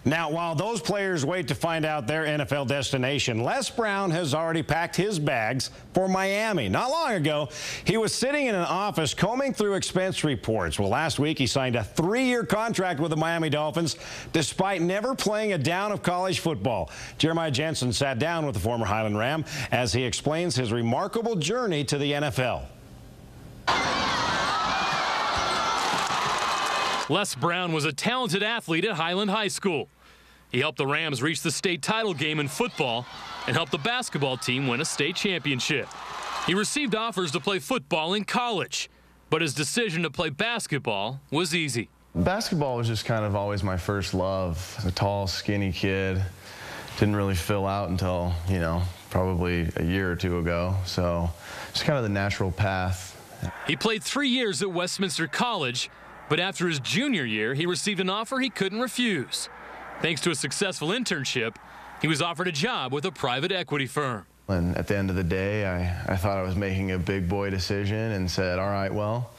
Now, while those players wait to find out their NFL destination, Les Brown has already packed his bags for Miami. Not long ago, he was sitting in an office combing through expense reports. Well, last week he signed a 3-year contract with the Miami Dolphins despite never playing a down of college football. Jeremiah Jensen sat down with the former Highland Ram as he explains his remarkable journey to the NFL. Les Brown was a talented athlete at Highland High School. He helped the Rams reach the state title game in football and helped the basketball team win a state championship. He received offers to play football in college, but his decision to play basketball was easy. Basketball was just kind of always my first love. A tall, skinny kid. Didn't really fill out until, probably a year or two ago. So it's kind of the natural path. He played 3 years at Westminster College, but after his junior year, he received an offer he couldn't refuse. Thanks to a successful internship, he was offered a job with a private equity firm. And at the end of the day, I thought I was making a big boy decision and said, all right, well,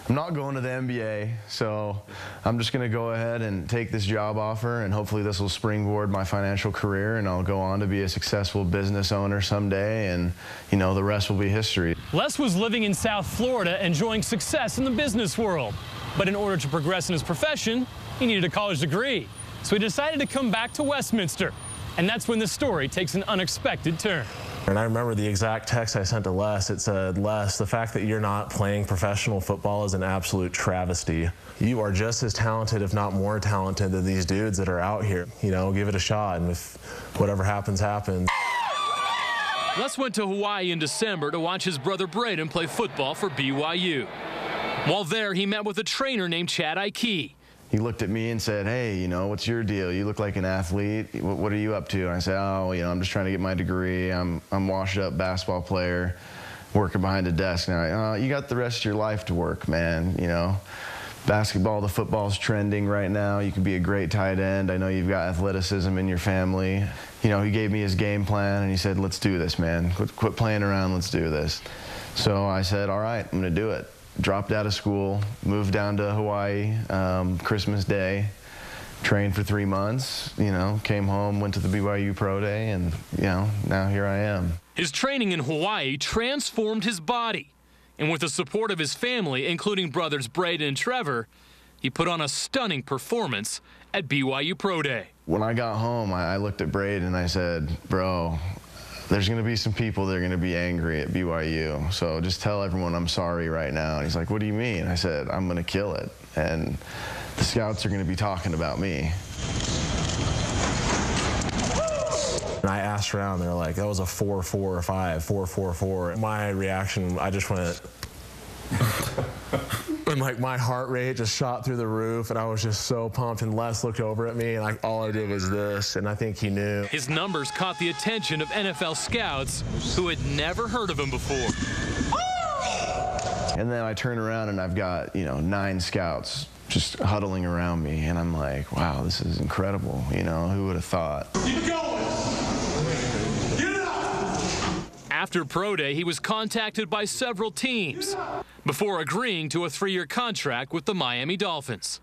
I'm not going to the NBA, so I'm just going to go ahead and take this job offer, and hopefully this will springboard my financial career, and I'll go on to be a successful business owner someday, and, the rest will be history. Les was living in South Florida, enjoying success in the business world. But in order to progress in his profession, he needed a college degree. So he decided to come back to Westminster. And that's when the story takes an unexpected turn. And I remember the exact text I sent to Les. It said, Les, the fact that you're not playing professional football is an absolute travesty. You are just as talented, if not more talented, than these dudes that are out here. Give it a shot, and if whatever happens, happens. Les went to Hawaii in December to watch his brother Braden play football for BYU. While there, he met with a trainer named Chad Ike. He looked at me and said, hey, what's your deal? You look like an athlete. What are you up to? And I said, oh, I'm just trying to get my degree. I'm washed up basketball player, working behind a desk. Now, you got the rest of your life to work, man. Basketball, the football's trending right now. You can be a great tight end. I know you've got athleticism in your family. He gave me his game plan, and he said, let's do this, man. Quit playing around. Let's do this. So I said, all right, I'm going to do it. Dropped out of school, moved down to Hawaii Christmas Day, trained for 3 months, came home, went to the BYU Pro Day, and, now here I am. His training in Hawaii transformed his body. And with the support of his family, including brothers Braden and Trevor, he put on a stunning performance at BYU Pro Day. When I got home, I looked at Braden and I said, bro, there's going to be some people that are going to be angry at BYU, so just tell everyone I'm sorry right now. And he's like, what do you mean? I said, I'm going to kill it, and the scouts are going to be talking about me. And I asked around, they're like, that was a 4.4 or 5, 4.44. My reaction, I just went, and my heart rate just shot through the roof, and I was just so pumped. And Les looked over at me, and all I did was this, and I think he knew. His numbers caught the attention of NFL scouts who had never heard of him before. And then I turn around, and I've got, 9 scouts just huddling around me, and I'm like, wow, this is incredible. Who would have thought? Keep going. After Pro Day, he was contacted by several teams before agreeing to a 3-year contract with the Miami Dolphins.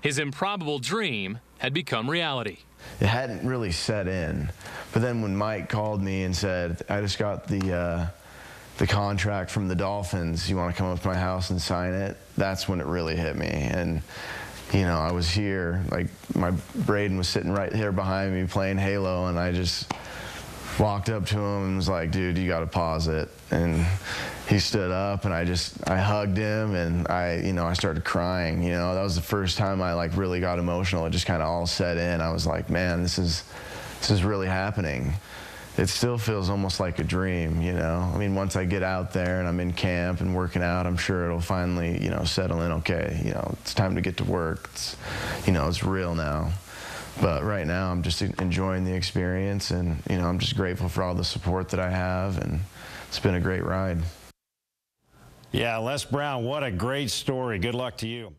His improbable dream had become reality. It hadn't really set in, but then when Mike called me and said, I just got the contract from the Dolphins, you want to come up to my house and sign it? That's when it really hit me. And I was here, like my Braden was sitting right here behind me playing Halo, and I just walked up to him and was like, dude, you got to pause it. And he stood up, and I hugged him, and I started crying. That was the first time I really got emotional. It just kind of all set in. I was like, man, this is really happening. It still feels almost like a dream, I mean, once I get out there and I'm in camp and working out, I'm sure it'll finally, settle in. Okay, it's time to get to work. It's real now. But right now, I'm just enjoying the experience, and, I'm just grateful for all the support that I have, and it's been a great ride. Yeah, Les Brown, what a great story. Good luck to you.